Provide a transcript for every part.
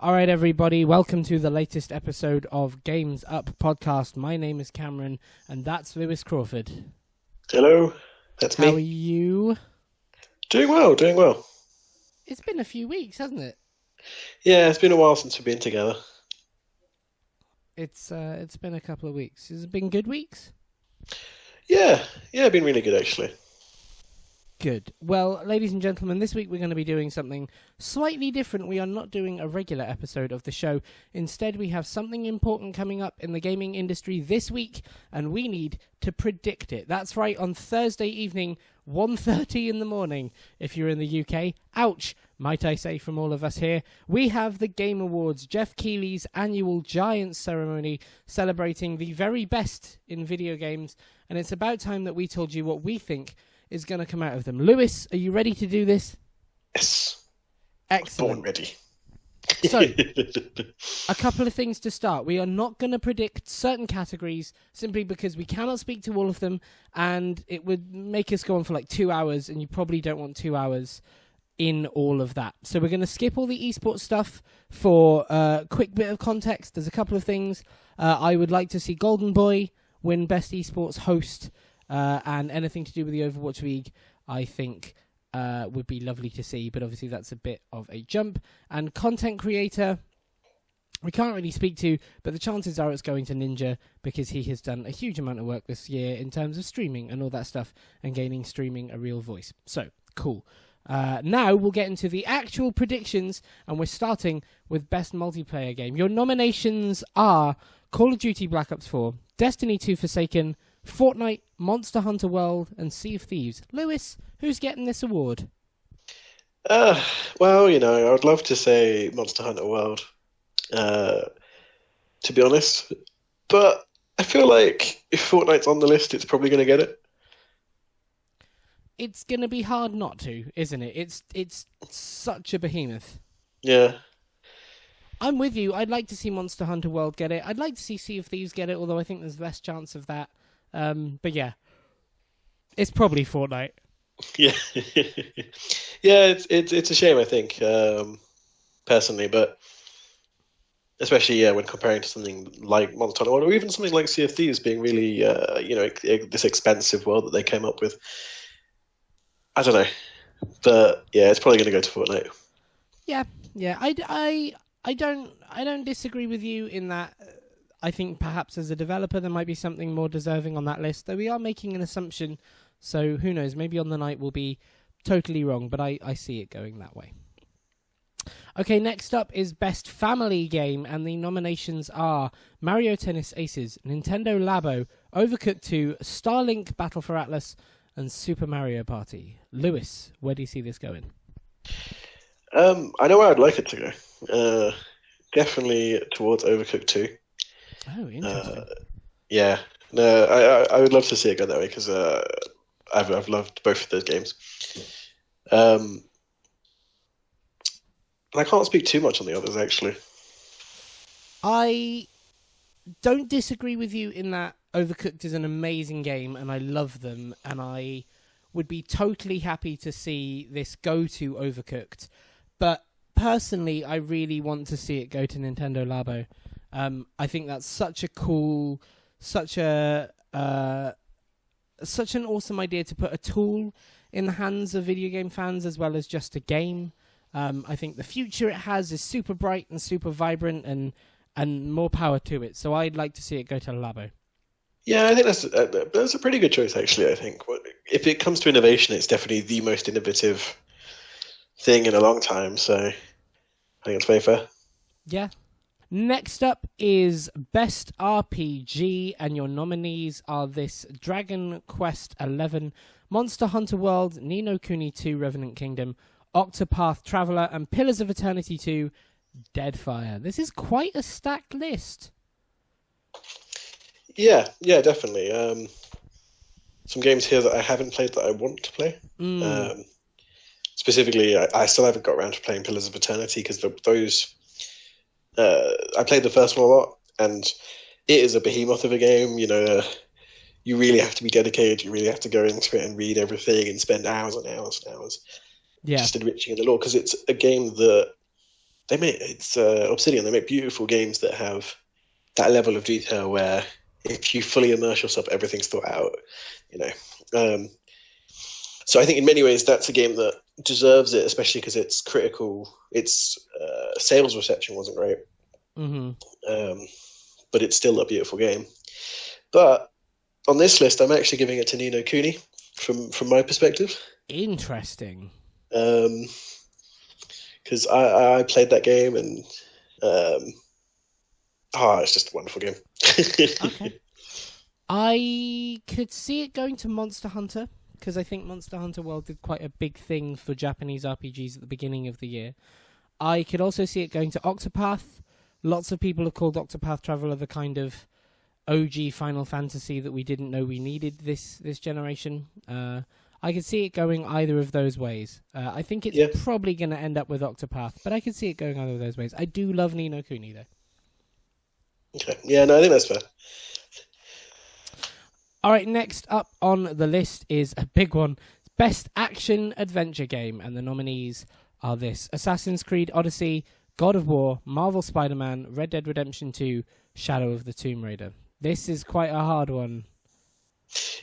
All right, everybody, welcome to the latest episode of Games Up podcast. My name is Cameron, and that's Lewis Crawford. Hello, that's me. How are you? Doing well, doing well. It's been a few weeks, hasn't it? Yeah, it's been a while since we've been together. It's been a couple of weeks. Has it been good weeks? Yeah, been really good actually. Good. Well, ladies and gentlemen, this week we're going to be doing something slightly different. We are not doing a regular episode of the show. Instead, we have something important coming up in the gaming industry this week, and we need to predict it. That's right, on Thursday evening, 1:30 in the morning, if you're in the UK. Ouch, might I say from all of us here. We have the Game Awards, Jeff Keighley's annual giant ceremony celebrating the very best in video games, and it's about time that we told you what we think is going to come out of them. Lewis, are you ready to do this? Yes. Excellent. Born ready. So, a couple of things to start. We are not going to predict certain categories simply because we cannot speak to all of them, and it would make us go on for like 2 hours, and you probably don't want 2 hours in all of that. So we're going to skip all the esports stuff for a quick bit of context. There's a couple of things. I would like to see Golden Boy win Best Esports Host, and anything to do with the Overwatch League, I think would be lovely to see, but obviously that's a bit of a jump. And content creator, we can't really speak to, but the chances are it's going to Ninja, because he has done a huge amount of work this year in terms of streaming and all that stuff, and gaining streaming a real voice. So, cool. Now we'll get into the actual predictions, and we're starting with Best Multiplayer Game. Your nominations are Call of Duty Black Ops 4, Destiny 2 Forsaken, Fortnite, Monster Hunter World, and Sea of Thieves. Lewis, who's getting this award? Well, I would love to say Monster Hunter World, to be honest, but I feel like if Fortnite's on the list, it's probably going to get it. It's going to be hard not to, isn't it? It's such a behemoth. Yeah. I'm with you. I'd like to see Monster Hunter World get it. I'd like to see Sea of Thieves get it, although I think there's less chance of that. But yeah, it's probably Fortnite. Yeah. Yeah, it's a shame, I think, personally, but especially when comparing to something like Monster Hunter World, or even something like Sea of Thieves being really, this expensive world that they came up with. I don't know, but yeah, it's probably going to go to Fortnite. Yeah. I don't disagree with you in that. I think perhaps as a developer there might be something more deserving on that list, though we are making an assumption, so who knows, maybe on the night we'll be totally wrong, but I see it going that way. Okay, next up is Best Family Game, and the nominations are Mario Tennis Aces, Nintendo Labo, Overcooked 2, Starlink Battle for Atlas, and Super Mario Party. Lewis, where do you see this going? I know where I'd like it to go. Definitely towards Overcooked 2. Oh, interesting. Yeah, no, I would love to see it go that way, because I've loved both of those games. And I can't speak too much on the others, actually. I don't disagree with you in that Overcooked is an amazing game, and I love them, and I would be totally happy to see this go to Overcooked. But personally, I really want to see it go to Nintendo Labo. I think that's such a cool, such an awesome idea to put a tool in the hands of video game fans as well as just a game. I think the future it has is super bright and super vibrant, and more power to it. So I'd like to see it go to Labo. Yeah, I think that's a pretty good choice, actually. I think if it comes to innovation, it's definitely the most innovative thing in a long time. So I think it's very fair. Yeah. Next up is Best RPG, and your nominees are this: Dragon Quest XI, Monster Hunter World, Ni no Kuni 2 Revenant Kingdom, Octopath Traveler, and Pillars of Eternity 2 Deadfire. This is quite a stacked list. Yeah, definitely. Some games here that I haven't played that I want to play. Specifically, I still haven't got around to playing Pillars of Eternity, because those... I played the first one a lot, and it is a behemoth of a game. You really have to be dedicated. You really have to go into it and read everything and spend hours and hours and hours just enriching in the lore, because it's a game that they make it's Obsidian. They make beautiful games that have that level of detail where if you fully immerse yourself, everything's thought out. You know, um, so I think in many ways that's a game that deserves it, especially because it's critical. Its sales reception wasn't great, Hmm. um, but it's still a beautiful game. But on this list, I'm actually giving it to Ni no Kuni from my perspective. Interesting. Um, because I played that game and um, it's just a wonderful game. Okay. I could see it going to Monster Hunter because I think Monster Hunter World did quite a big thing for Japanese RPGs at the beginning of the year. I could also see it going to Octopath. Lots of people have called Octopath Traveler the kind of OG Final Fantasy that we didn't know we needed this generation. I could see it going either of those ways. I think it's Yeah. probably going to end up with Octopath, but I could see it going either of those ways. I do love Ni no Kuni though. Okay. Yeah. No, I think that's fair. All right, next up on the list is a big one. Best Action Adventure Game, and the nominees are this: Assassin's Creed Odyssey, God of War, Marvel Spider-Man, Red Dead Redemption 2, Shadow of the Tomb Raider. This is quite a hard one.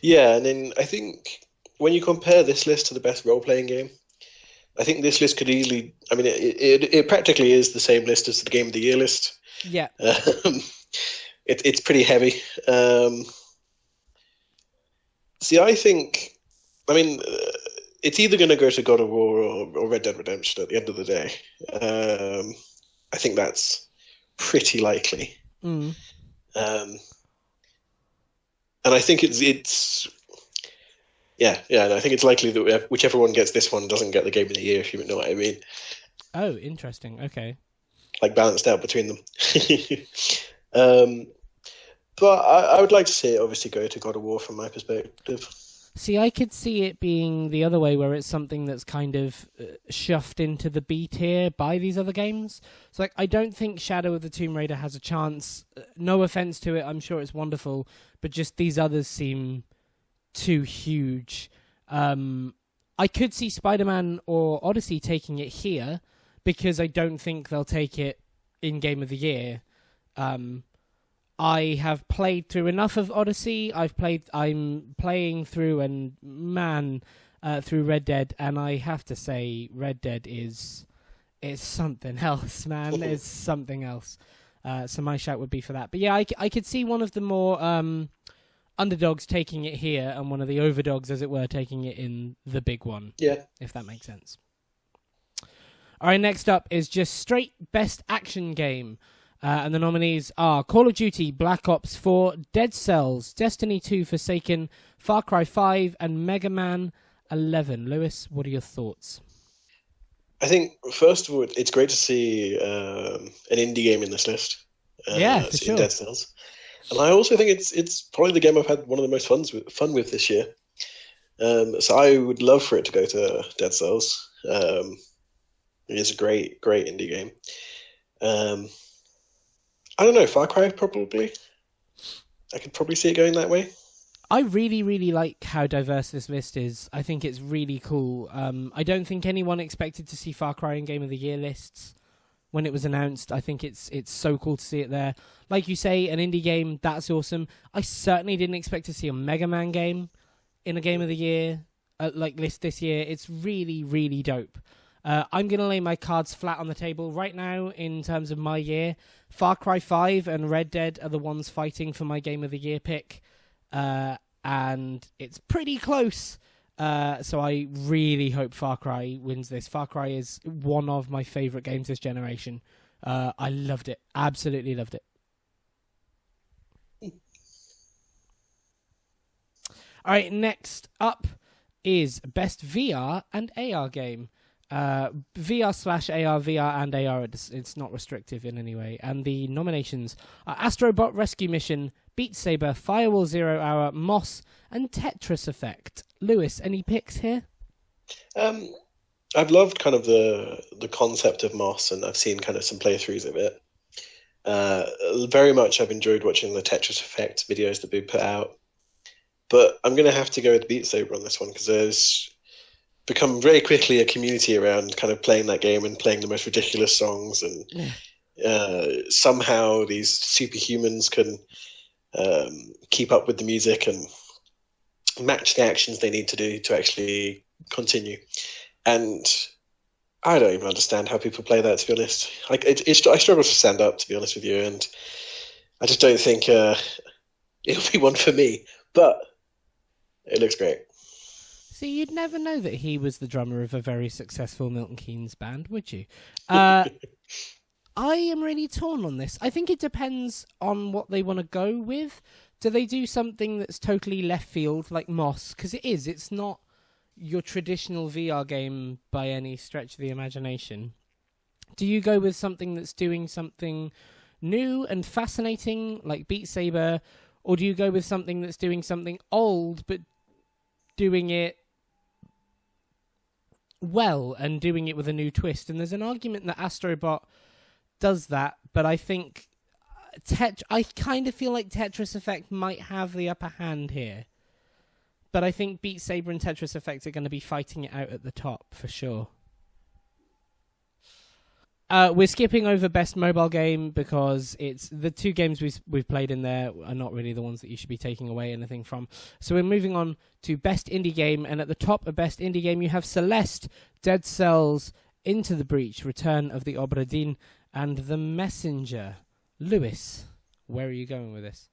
Yeah, and then I think when you compare this list to the best role-playing game, I think this list could easily. I mean, it practically is the same list as the Game of the Year list. Yeah. It's pretty heavy. See, I think, I mean, it's either going to go to God of War or Red Dead Redemption at the end of the day. I think that's pretty likely. Mm. Um, and I think it's yeah, and I think it's likely that whichever one gets this one doesn't get the Game of the Year, if you know what I mean. Oh, interesting. Okay. Like balanced out between them. um, but I would like to see it obviously go to God of War from my perspective. See, I could see it being the other way, where it's something that's kind of shoved into the B tier by these other games. So, like, I don't think Shadow of the Tomb Raider has a chance. No offense to it, I'm sure it's wonderful, but just these others seem too huge. I could see Spider-Man or Odyssey taking it here because I don't think they'll take it in Game of the Year. I have played through enough of Odyssey. I'm playing through through Red Dead, and I have to say, Red Dead is something else, man. It's something else. So my shout would be for that. But yeah, I could see one of the more underdogs taking it here, and one of the overdogs, as it were, taking it in the big one. Yeah. If that makes sense. All right, next up is just straight best action game. And the nominees are Call of Duty, Black Ops 4, Dead Cells, Destiny 2 Forsaken, Far Cry 5, and Mega Man 11. Lewis, what are your thoughts? I think, first of all, it's great to see an indie game in this list. Yeah, for sure. Dead Cells. And I also think it's probably the game I've had one of the most fun with this year. So I would love for it to go to Dead Cells. It is a great indie game. I don't know, Far Cry probably. I could probably see it going that way. I really, really like how diverse this list is. I think it's really cool. I don't think anyone expected to see Far Cry in Game of the Year lists when it was announced. I think it's so cool to see it there. Like you say, an indie game, that's awesome. I certainly didn't expect to see a Mega Man game in a Game of the Year list this year. It's really, really dope. I'm going to lay my cards flat on the table right now in terms of my year. Far Cry 5 and Red Dead are the ones fighting for my Game of the Year pick. And it's pretty close. So I really hope Far Cry wins this. Far Cry is one of my favourite games this generation. I loved it. Absolutely loved it. All right, next up is Best VR and AR Game. VR/AR, VR and AR, it's not restrictive in any way. And the nominations are Astrobot Rescue Mission, Beat Saber, Firewall Zero Hour, Moss, and Tetris Effect. Lewis, any picks here? I've loved kind of the concept of Moss, and I've seen kind of some playthroughs of it. Very much I've enjoyed watching the Tetris Effect videos that we put out. But I'm going to have to go with Beat Saber on this one, because become very quickly a community around kind of playing that game and playing the most ridiculous songs, and somehow these superhumans can keep up with the music and match the actions they need to do to actually continue. And I don't even understand how people play that, to be honest. Like, I struggle to stand up, to be honest with you, and I just don't think it'll be one for me. But it looks great. See, you'd never know that he was the drummer of a very successful Milton Keynes band, would you? I am really torn on this. I think it depends on what they want to go with. Do they do something that's totally left field, like Moss? Because it is. It's not your traditional VR game by any stretch of the imagination. Do you go with something that's doing something new and fascinating, like Beat Saber, or do you go with something that's doing something old but doing it well and doing it with a new twist? And there's an argument that Astrobot does that, but I think I kind of feel like Tetris Effect might have the upper hand here. But I think Beat Saber and Tetris Effect are going to be fighting it out at the top, for sure. We're skipping over Best Mobile Game because it's the two games we've played in there are not really the ones that you should be taking away anything from. So we're moving on to Best Indie Game, and at the top of Best Indie Game you have Celeste, Dead Cells, Into the Breach, Return of the Obra Dinn, and The Messenger. Lewis, where are you going with this?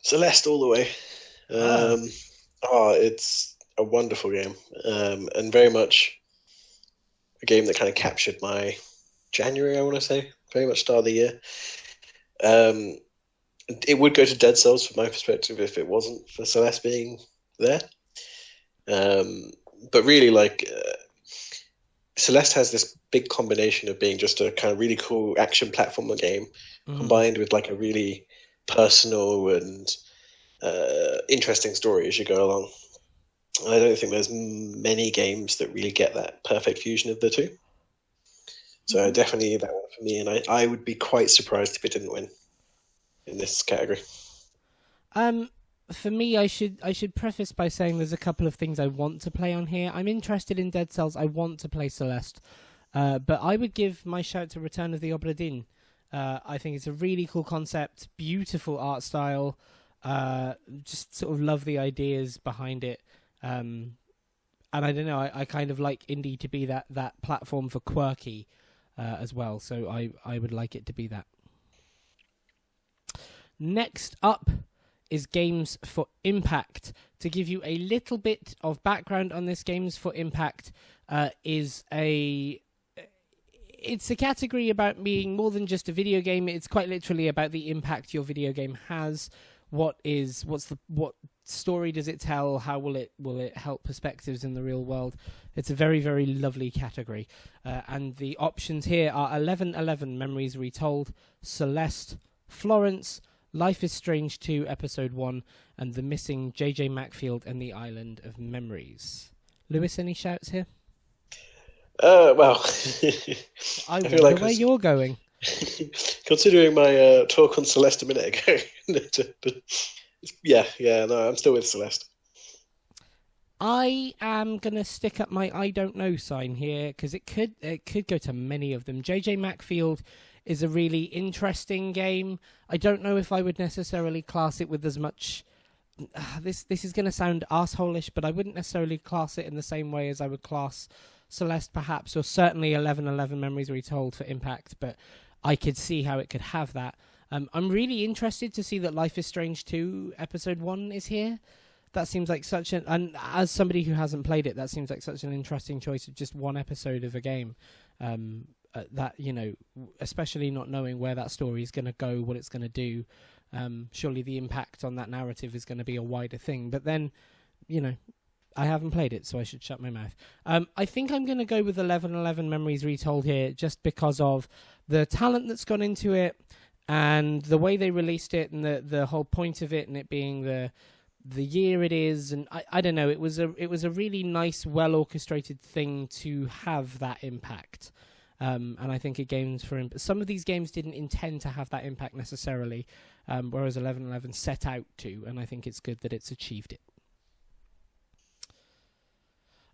Celeste all the way. It's a wonderful game, and very much a game that kind of captured my January, I want to say, very much start of the year. It would go to Dead Cells from my perspective if it wasn't for Celeste being there. But really, Celeste has this big combination of being just a kind of really cool action platformer game, combined with like a really personal and interesting story as you go along. And I don't think there's many games that really get that perfect fusion of the two. So definitely that one for me, and I would be quite surprised if it didn't win in this category. For me, I should preface by saying there's a couple of things I want to play on here. I'm interested in Dead Cells. I want to play Celeste. But I would give my shout to Return of the Obra Dinn. I think it's a really cool concept, beautiful art style. Just sort of love the ideas behind it. And I don't know, I kind of like indie to be that platform for quirky as well. So I would like it to be that. Next up is Games for Impact. To give you a little bit of background on this, Games for Impact it's a category about being more than just a video game. It's quite literally about the impact your video game has. What story does it tell? How will it help perspectives in the real world? It's a very, very lovely category. And the options here are 1111 Memories Retold, Celeste, Florence, Life is Strange 2 Episode 1, and The Missing J.J. Macfield and the Island of Memories. Lewis, any shouts here? Well, I wonder like where you're going. Considering my talk on Celeste a minute ago, but no, I'm still with Celeste. I am gonna stick up my I don't know sign here because it could go to many of them. J.J. Macfield is a really interesting game. I don't know if I would necessarily class it with as much. This is going to sound arseholish, but I wouldn't necessarily class it in the same way as I would class Celeste, perhaps, or certainly 1111 Memories Retold for Impact. But I could see how it could have that. I'm really interested to see that Life is Strange 2 Episode 1 is here. That seems like and as somebody who hasn't played it, that seems like such an interesting choice of just one episode of a game. That, especially not knowing where that story is going to go, what it's going to do. Surely the impact on that narrative is going to be a wider thing. But then, I haven't played it, so I should shut my mouth. I think I'm going to go with 1111 Memories Retold here, just because of the talent that's gone into it and the way they released it and the whole point of it, and it being the year it is. And I don't know, it was a really nice, well orchestrated thing to have that impact. And I think some of these games didn't intend to have that impact necessarily, whereas 1111 set out to, and I think it's good that it's achieved it.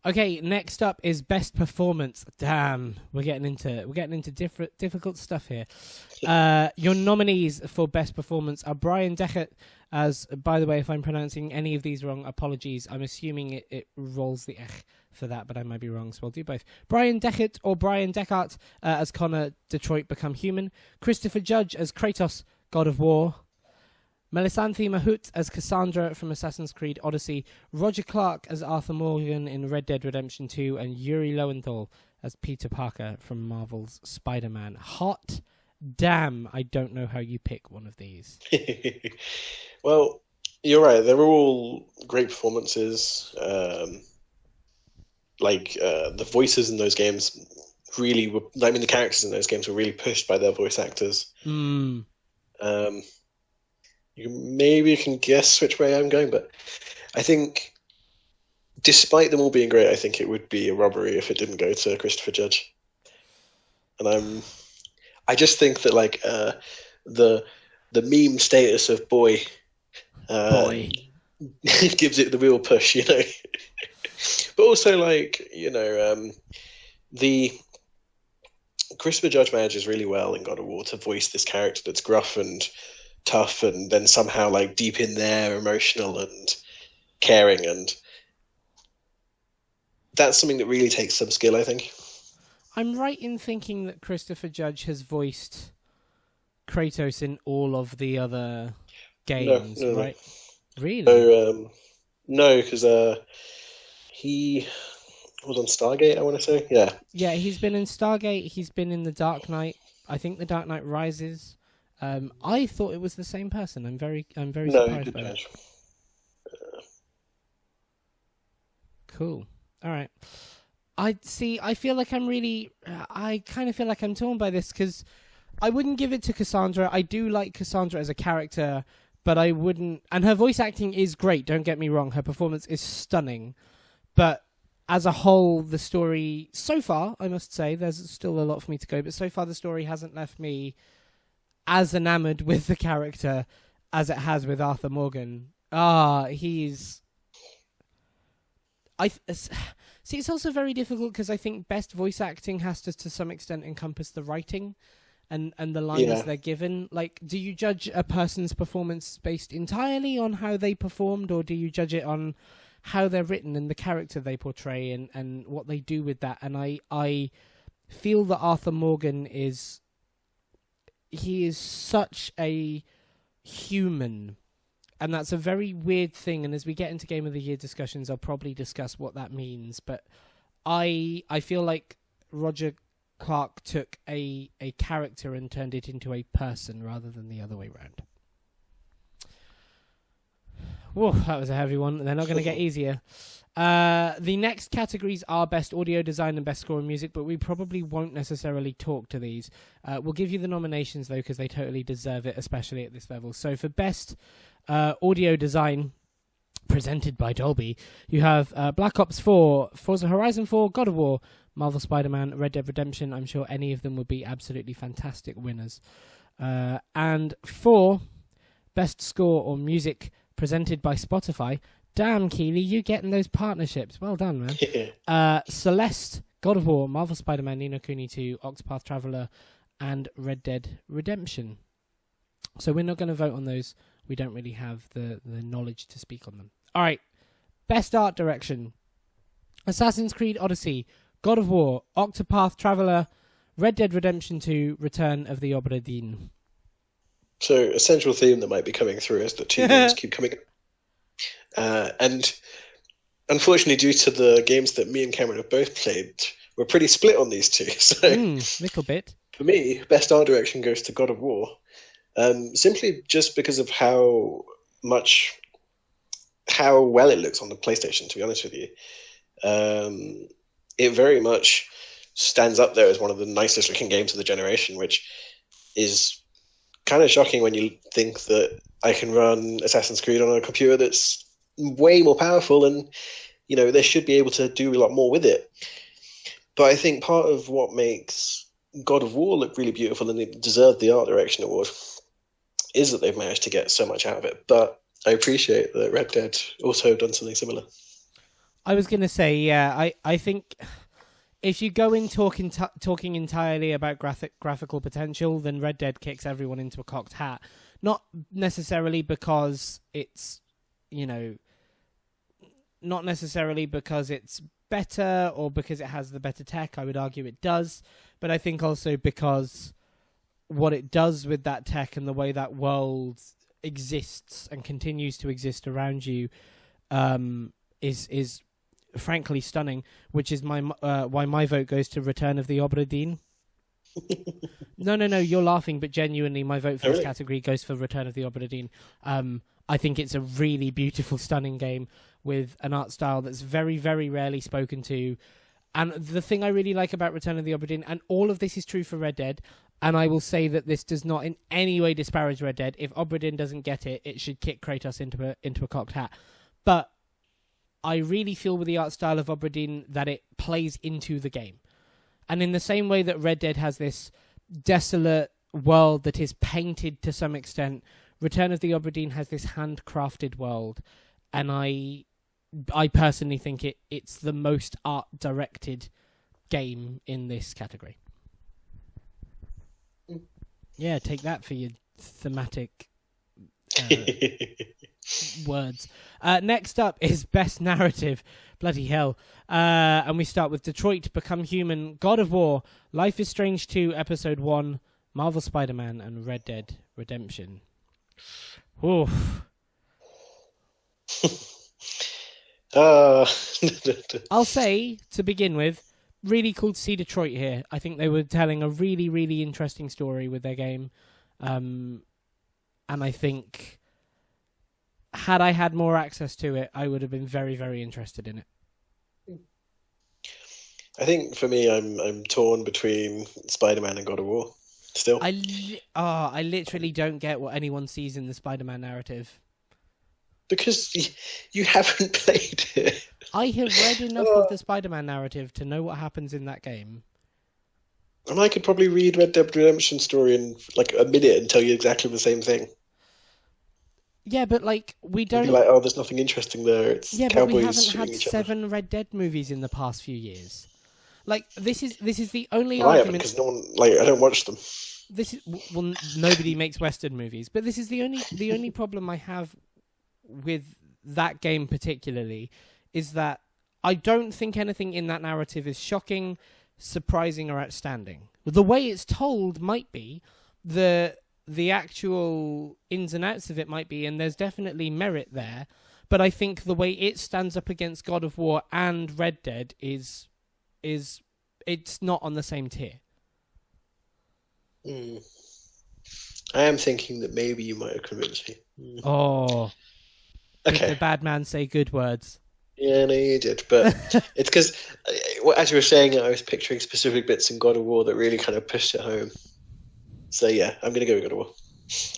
Okay, next up is best performance. Damn, we're getting into difficult stuff here. Your nominees for best performance are Brian Deckert as, by the way, if I'm pronouncing any of these wrong, apologies. I'm assuming it rolls the ech for that, but I might be wrong, so I'll do both. Brian Deckert or Brian Deckard as Connor, Detroit Become Human. Christopher Judge as Kratos, God of War. Melisandre Mahut as Cassandra from Assassin's Creed Odyssey, Roger Clark as Arthur Morgan in Red Dead Redemption 2, and Yuri Lowenthal as Peter Parker from Marvel's Spider-Man. Hot damn, I don't know how you pick one of these. Well, you're right. They're all great performances. The voices in those games really were. I mean, the characters in those games were really pushed by their voice actors. Maybe you can guess which way I'm going, but I think, despite them all being great, I think it would be a robbery if it didn't go to Christopher Judge. And I just think that the meme status of boy gives it the real push, you know. But also, the Christopher Judge manages really well in God of War to voice this character that's gruff and tough, and then somehow deep in there, emotional and caring, and that's something that really takes some skill, I think. I'm right in thinking that Christopher Judge has voiced Kratos in all of the other games, no, right? No. Really? So, no, because he was on Stargate, I want to say. Yeah. Yeah, he's been in Stargate. He's been in The Dark Knight. I think The Dark Knight Rises. I thought it was the same person. I'm very surprised by that. Cool. All right. I feel like I kind of feel like I'm torn by this because I wouldn't give it to Cassandra. I do like Cassandra as a character, but I wouldn't. And her voice acting is great. Don't get me wrong. Her performance is stunning, but as a whole, the story so far, I must say, there's still a lot for me to go. But so far, the story hasn't left me as enamored with the character as it has with Arthur Morgan. He's. See, it's also very difficult because I think best voice acting has to some extent encompass the writing and the lines they're given. Like, do you judge a person's performance based entirely on how they performed, or do you judge it on how they're written and the character they portray and what they do with that? And I feel that Arthur Morgan is such a human. And that's a very weird thing. And as we get into Game of the Year discussions, I'll probably discuss what that means. But I feel like Roger Clark took a character and turned it into a person rather than the other way around. Whoa, that was a heavy one. They're not going to get easier. The next categories are Best Audio Design and Best Score and Music, but we probably won't necessarily talk to these. We'll give you the nominations, though, because they totally deserve it, especially at this level. So for Best Audio Design, presented by Dolby, you have Black Ops 4, Forza Horizon 4, God of War, Marvel Spider-Man, Red Dead Redemption. I'm sure any of them would be absolutely fantastic winners. And for Best Score or Music, presented by Spotify. Damn, Keely, you getting those partnerships. Well done, man. Celeste, God of War, Marvel Spider-Man, Ni no Kuni 2, Octopath Traveler, and Red Dead Redemption. So we're not going to vote on those. We don't really have the knowledge to speak on them. All right. Best Art Direction. Assassin's Creed Odyssey, God of War, Octopath Traveler, Red Dead Redemption 2, Return of the Obra Dinn. So a central theme that might be coming through is that two games keep coming up. And unfortunately, due to the games that me and Cameron have both played, we're pretty split on these two. So little bit. For me, Best Art Direction goes to God of War. Simply just because of how well it looks on the PlayStation, to be honest with you. It very much stands up there as one of the nicest looking games of the generation, which is kind of shocking when you think that I can run Assassin's Creed on a computer that's way more powerful, and they should be able to do a lot more with it. But I think part of what makes God of War look really beautiful, and it deserved the Art Direction award, is that they've managed to get so much out of it. But I appreciate that Red Dead also have done something similar. I was going to say, yeah, I think if you go in talking entirely about graphical potential, then Red Dead kicks everyone into a cocked hat. Not necessarily because it's, not necessarily because it's better or because it has the better tech. I would argue it does, but I think also because what it does with that tech and the way that world exists and continues to exist around you is frankly stunning, which is why my vote goes to Return of the Obra Dinn. No, you're laughing, but genuinely, my vote for this category goes for Return of the Obra Dinn. I think it's a really beautiful, stunning game with an art style that's very, very rarely spoken to. And the thing I really like about Return of the Obra Dinn, and all of this is true for Red Dead, and I will say that this does not in any way disparage Red Dead. If Obra Dinn doesn't get it, it should kick Kratos into a cocked hat. But I really feel with the art style of Obra Dinn that it plays into the game. And in the same way that Red Dead has this desolate world that is painted to some extent, Return of the Obra Dinn has this handcrafted world. And I personally think it's the most art-directed game in this category. Yeah, take that for your thematic words. Next up is Best Narrative. Bloody hell. And we start with Detroit Become Human, God of War, Life is Strange 2, Episode 1, Marvel Spider-Man, and Red Dead Redemption. Oof. I'll say, to begin with, really cool to see Detroit here. I think they were telling a really, really interesting story with their game. And I think had I had more access to it, I would have been very, very interested in it. I think for me, I'm torn between Spider-Man and God of War. Still, I literally don't get what anyone sees in the Spider-Man narrative. Because you haven't played it. I have read enough of the Spider-Man narrative to know what happens in that game. And I could probably read Red Dead Redemption story in like a minute and tell you exactly the same thing. Yeah, but we don't. You'd be like, oh, there's nothing interesting there. It's but we cowboys haven't had 7 Red Dead movies in the past few years. This is the only argument. Because no one I don't watch them. Nobody makes Western movies, but this is the only problem I have with that game particularly is that I don't think anything in that narrative is shocking, surprising, or outstanding. The way it's told might be, the actual ins and outs of it might be, and there's definitely merit there, but I think the way it stands up against God of War and Red Dead is it's not on the same tier. I am thinking that maybe you might have convinced me. Oh. Okay. Did the bad man say good words? Yeah, no, you did. But it's because, as you were saying it, I was picturing specific bits in God of War that really kind of pushed it home. So yeah, I'm going to go with God of War.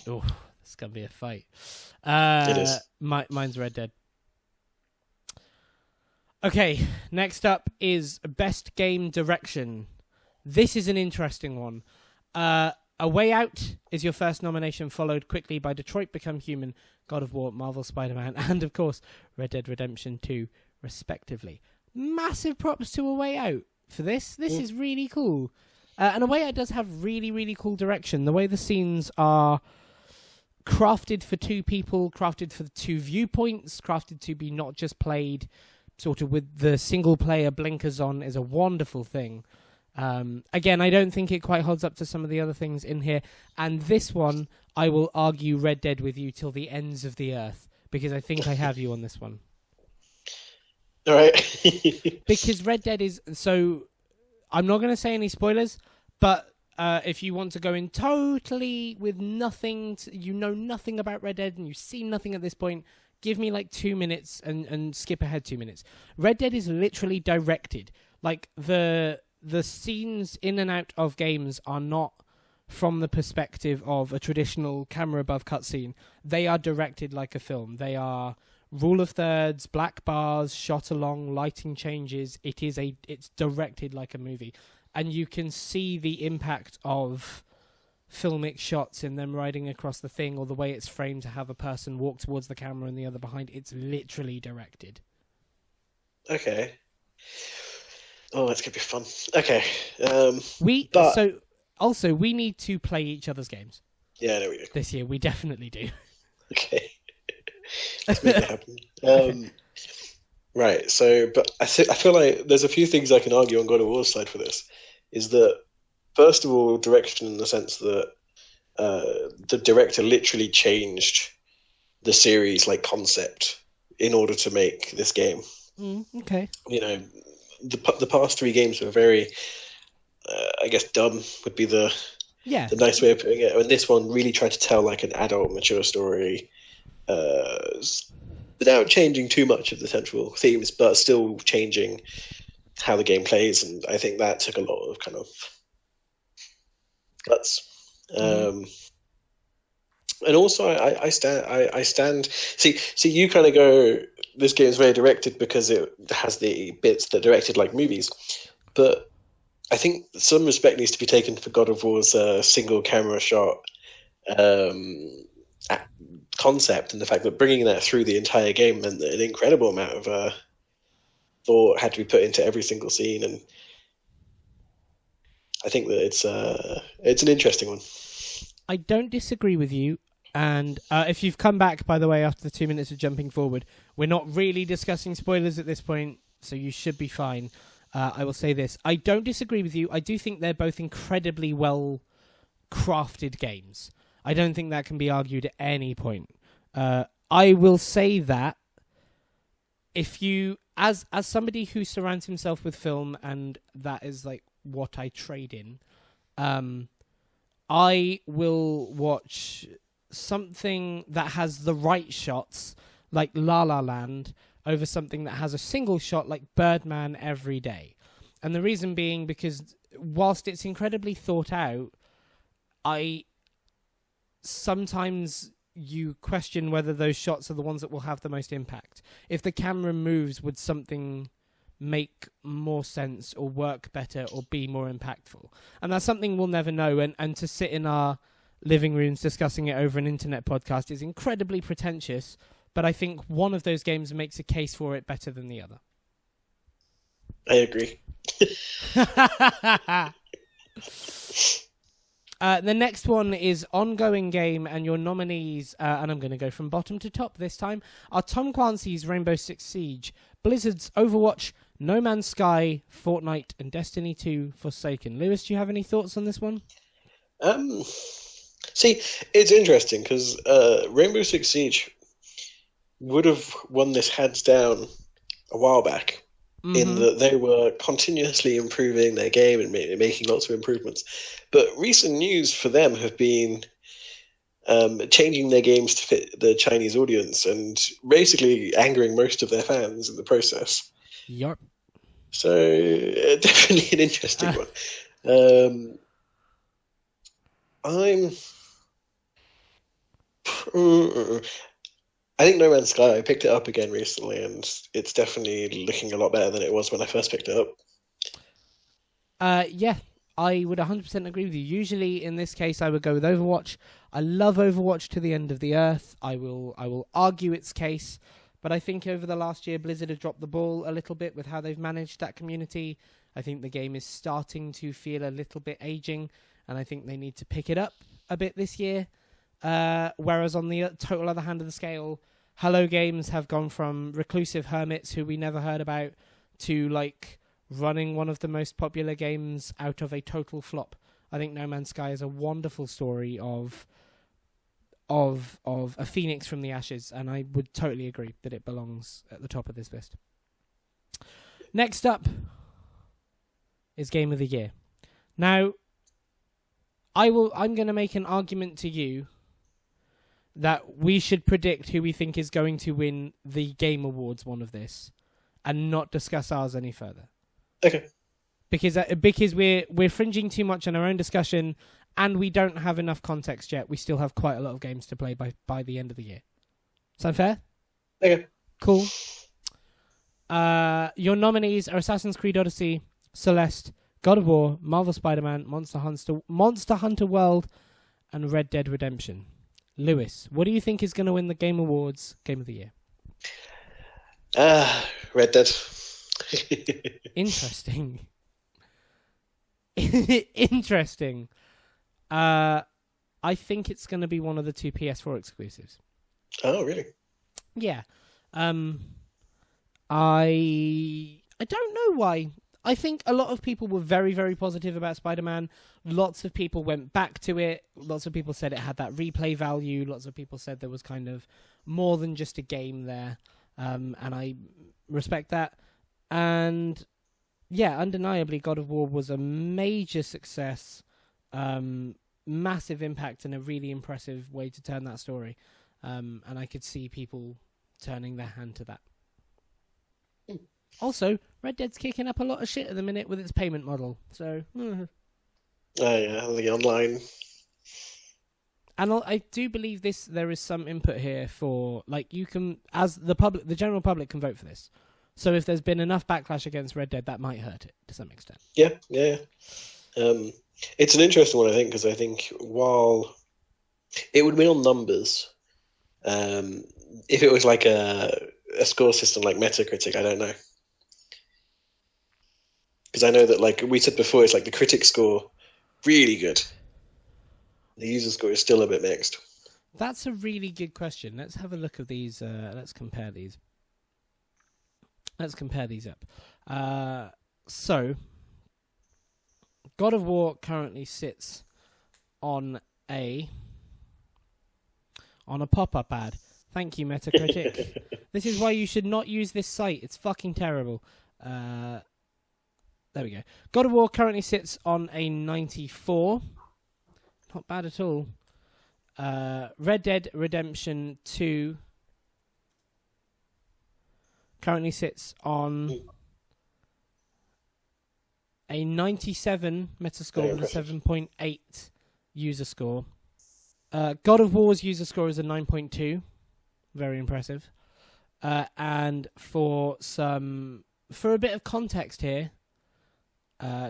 Oh, it's going to be a fight. It is. Mine's Red Dead. Okay, next up is Best Game Direction. This is an interesting one. A Way Out is your first nomination, followed quickly by Detroit Become Human, God of War, Marvel Spider-Man, and of course Red Dead Redemption 2, respectively. Massive props to A Way Out for this. This is really cool. And A Way Out does have really, really cool direction. The way the scenes are crafted for 2 people, crafted for 2 viewpoints, crafted to be not just played sort of with the single-player blinkers on is a wonderful thing. Again, I don't think it quite holds up to some of the other things in here. And this one, I will argue Red Dead with you till the ends of the earth, because I think I have you on this one. All right. Because Red Dead is... So, I'm not going to say any spoilers, but if you want to go in totally with nothing, you know nothing about Red Dead and you've seen nothing at this point, give me 2 minutes and skip ahead 2 minutes. Red Dead is literally directed. The scenes in and out of games are not from the perspective of a traditional camera above cutscene. They are directed like a film. They are rule of thirds, black bars, shot along, lighting changes. It's directed like a movie. And you can see the impact of filmic shots in them riding across the thing, or the way it's framed to have a person walk towards the camera and the other behind. It's literally directed. Okay. Oh, that's gonna be fun. Okay. We need to play each other's games Yeah, there we go. this year. We definitely do. Okay, let's make it happen. Okay. Right. So, but I feel like there's a few things I can argue on God of War's side for this. Is that first of all, direction in the sense that the director literally changed the series like concept in order to make this game. Okay. You know, the past three games were very, I guess, dumb would be the nice way of putting it. And this one really tried to tell like an adult, mature story, without changing too much of the central themes, but still changing how the game plays. And I think that took a lot of kind of guts. And also, I stand. See, you kind of go. This game is very directed because it has the bits that directed like movies, but I think some respect needs to be taken for God of War's single camera shot concept, and the fact that bringing that through the entire game meant that an incredible amount of thought had to be put into every single scene, and I think that it's an interesting one. I don't disagree with you. And if you've come back, by the way, after the 2 minutes of jumping forward, we're not really discussing spoilers at this point, so you should be fine. I will say this. I don't disagree with you. I do think they're both incredibly well-crafted games. I don't think that can be argued at any point. I will say that if you, as somebody who surrounds himself with film, and that is like what I trade in, I will watch something that has the right shots, like La La Land, over something that has a single shot, like Birdman, every day. And the reason being because whilst it's incredibly thought out, sometimes you question whether those shots are the ones that will have the most impact. If the camera moves, would something make more sense or work better or be more impactful? And that's something we'll never know. And to sit in our living rooms discussing it over an internet podcast is incredibly pretentious, but I think one of those games makes a case for it better than the other. I agree. The next one is ongoing game, and your nominees, and I'm going to go from bottom to top this time, are Tom Clancy's Rainbow Six Siege, Blizzard's Overwatch, No Man's Sky, Fortnite, and Destiny 2 Forsaken. Lewis, do you have any thoughts on this one? See, it's interesting because Rainbow Six Siege would have won this hands down a while back, in that they were continuously improving their game and making lots of improvements. But recent news for them have been changing their games to fit the Chinese audience and basically angering most of their fans in the process. Yep. So definitely an interesting one. I think No Man's Sky, I picked it up again recently, and it's definitely looking a lot better than it was when I first picked it up. Yeah, I would 100% agree with you. Usually, in this case, I would go with Overwatch. I love Overwatch to the end of the earth. I will argue its case, but I think over the last year, Blizzard have dropped the ball a little bit with how they've managed that community. I think the game is starting to feel a little bit aging, and I think they need to pick it up a bit this year. Whereas on the total other hand of the scale, Hello Games have gone from reclusive hermits who we never heard about to like running one of the most popular games out of a total flop. I think No Man's Sky is a wonderful story of a phoenix from the ashes, and I would totally agree that it belongs at the top of this list. Next up is Game of the Year. Now, I'm going to make an argument to you that we should predict who we think is going to win the Game Awards one of this, and not discuss ours any further. Okay. Because we're fringing too much on our own discussion, and we don't have enough context yet. We still have quite a lot of games to play by the end of the year. Sound fair? Okay. Cool. Your nominees are Assassin's Creed Odyssey, Celeste, God of War, Marvel Spider-Man, Monster Hunter World, and Red Dead Redemption. Lewis, what do you think is going to win the Game Awards Game of the Year? Red Dead. Interesting. Interesting. I think it's going to be one of the two PS4 exclusives. Oh, really? Yeah. I don't know why. I think a lot of people were very, very positive about Spider-Man. Lots of people went back to it. Lots of people said it had that replay value. Lots of people said there was kind of more than just a game there. And I respect that. And yeah, undeniably, God of War was a major success. Massive impact and a really impressive way to turn that story. And I could see people turning their hand to that. Also, Red Dead's kicking up a lot of shit at the minute with its payment model. So, Oh yeah, the online. and I do believe there is some input here for, like, you can, as the general public can vote for this. So if there's been enough backlash against Red Dead, that might hurt it to some extent. Yeah. It's an interesting one, I think, because I think while it would win on numbers, if it was like a score system like Metacritic, I don't know. Because I know that, like we said before, it's like the critic score, really good. The user score is still a bit mixed. That's a really good question. Let's have a look at these. Let's compare these. Let's compare these up. So, God of War currently sits on a pop-up ad. Thank you, Metacritic. This is why you should not use this site. It's fucking terrible. There we go. God of War currently sits on a 94. Not bad at all. Red Dead Redemption 2 currently sits on a 97 Metascore with a 7.8 user score. God of War's user score is a 9.2. Very impressive. And for a bit of context here,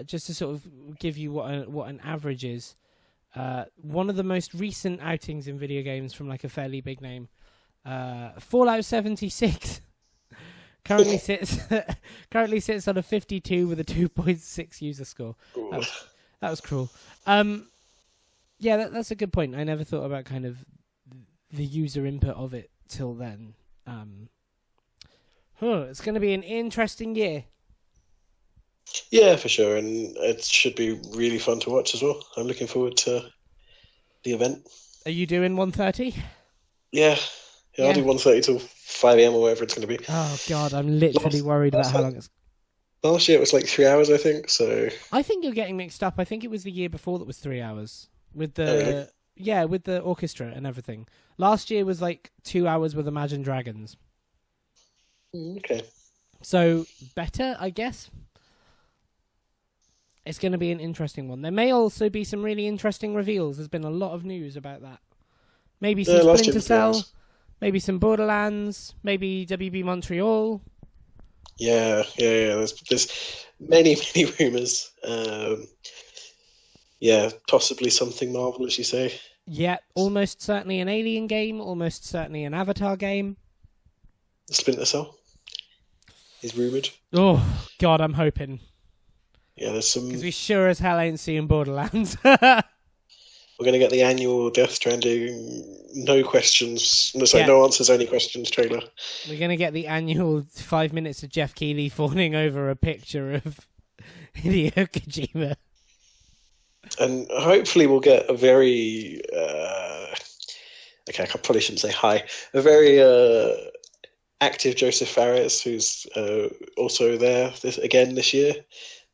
just to sort of give you what an average is, one of the most recent outings in video games from like a fairly big name, Fallout 76, currently sits on a 52 with a 2.6 user score. That was cruel. Yeah, that's a good point. I never thought about kind of the user input of it till then. It's going to be an interesting year. Yeah, for sure, and it should be really fun to watch as well. I'm looking forward to the event. Are you doing 1:30? Yeah, I'll do 1:30 till 5 a.m. or whatever it's going to be. Oh God, I'm literally worried about how long it's. Last year it was like 3 hours, I think. So I think you're getting mixed up. I think it was the year before that was 3 hours with the with the orchestra and everything. Last year was like 2 hours with Imagine Dragons. Okay. So better, I guess. It's going to be an interesting one. There may also be some really interesting reveals. There's been a lot of news about that. Maybe some Splinter Cell, maybe some Borderlands, maybe WB Montreal. Yeah. There's many rumors. Possibly something Marvel, as you say. Yeah, almost certainly an Alien game, almost certainly an Avatar game. Splinter Cell is rumored. Oh, God, I'm hoping. Yeah, there's some... Because we sure as hell ain't seeing Borderlands. We're going to get the annual Death Stranding no answers, only questions trailer. We're going to get the annual 5 minutes of Jeff Keighley fawning over a picture of Hideo Kojima. And hopefully we'll get a very... I probably shouldn't say hi. A very active Joseph Fares, who's also there this year.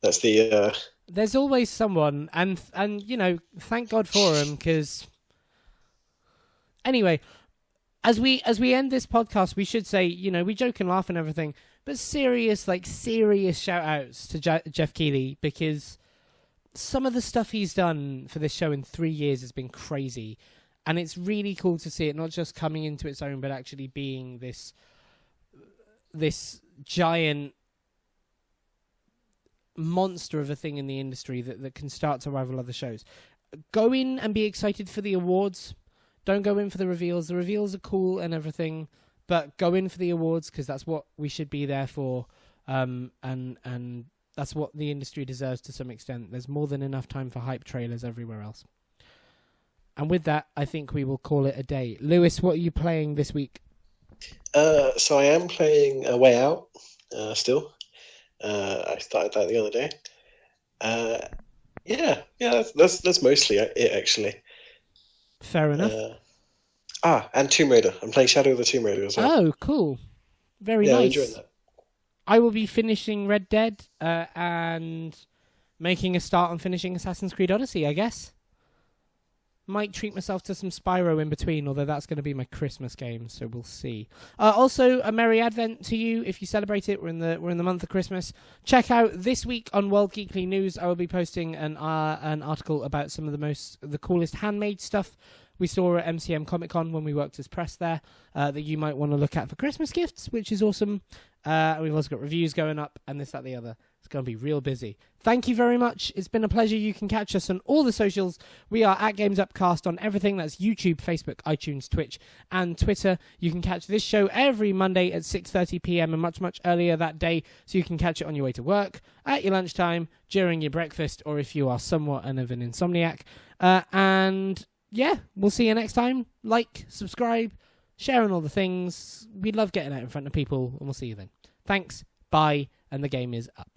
That's the... There's always someone, and you know, thank God for him, because... Anyway, as we end this podcast, we should say, you know, we joke and laugh and everything, but serious shout-outs to Jeff Keighley, because some of the stuff he's done for this show in 3 years has been crazy, and it's really cool to see it not just coming into its own, but actually being this giant monster of a thing in the industry that can start to rival other shows. Go in and be excited for the awards. Don't go in for the reveals. The reveals are cool and everything, but go in for the awards because that's what we should be there for. And that's what the industry deserves to some extent. There's more than enough time for hype trailers everywhere else. And with that, I think we will call it a day. Lewis, what are you playing this week? So I am playing A Way Out still. I started that the other day. Yeah, that's mostly it actually. Fair enough. And Tomb Raider. I'm playing Shadow of the Tomb Raider as well. Oh, cool. Very Yeah, I'm nice. enjoying that. I will be finishing Red Dead and making a start on finishing Assassin's Creed Odyssey, I guess. Might treat myself to some Spyro in between, although that's going to be my Christmas game, so we'll see. Also, a Merry Advent to you if you celebrate it. We're in the month of Christmas. Check out this week on World Geekly News. I will be posting an article about some of the coolest handmade stuff we saw at MCM Comic Con when we worked as press there, that you might want to look at for Christmas gifts, which is awesome. We've also got reviews going up and this, that, the other. It's going to be real busy. Thank you very much. It's been a pleasure. You can catch us on all the socials. We are at Games Upcast on everything. That's YouTube, Facebook, iTunes, Twitch, and Twitter. You can catch this show every Monday at 6:30 p.m. and much, much earlier that day, so you can catch it on your way to work, at your lunchtime, during your breakfast, or if you are somewhat of an insomniac. And yeah, we'll see you next time. Like, subscribe, sharing all the things. We love getting out in front of people, and we'll see you then. Thanks, bye, and the game is up.